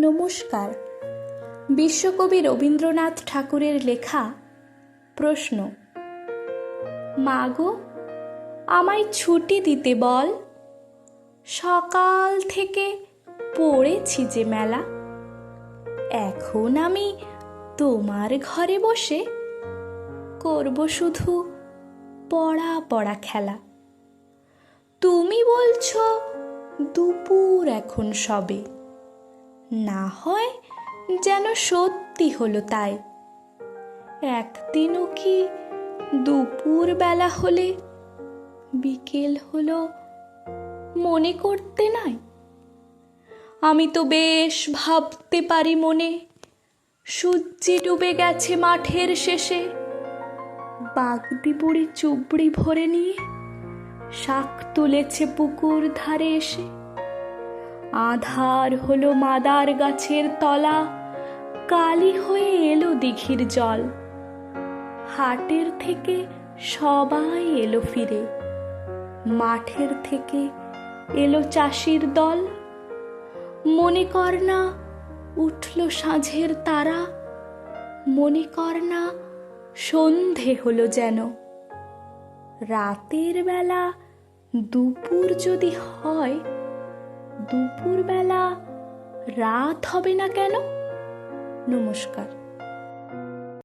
নমস্কার। বিশ্বকবি রবীন্দ্রনাথ ঠাকুরের লেখা প্রশ্ন। মা গো, আমায় ছুটি দিতে বল, সকাল থেকে পড়েছি যে মেলা। এখন আমি তোমার ঘরে বসে করব শুধু পড়া পড়া খেলা। তুমি বলছো দুপুর এখন সবে, না হয় যেন সত্যি হলো তাই। একদিনও কি দুপুর বেলা হলে বিকেল হলো মনে করতে নাই? আমি তো বেশ ভাবতে পারি মনে, সূর্যি ডুবে গেছে মাঠের শেষে। বাগদি বুড়ি চুবড়ি ভরে নিয়ে শাক তুলেছে পুকুর ধারে এসে। আধার হলো মাদার গাছের তলা, কালি হয়ে এলো দিঘির জল। হাটের থেকে সবাই এলো ফিরে, মাঠের থেকে এলো চাষির দল। মনে কর না উঠল সাঁঝের তারা, মনে কর না সন্ধে হলো যেন। রাতের বেলা দুপুর যদি হয়, দুপুর বেলা রাত হবে না কেন? নমস্কার।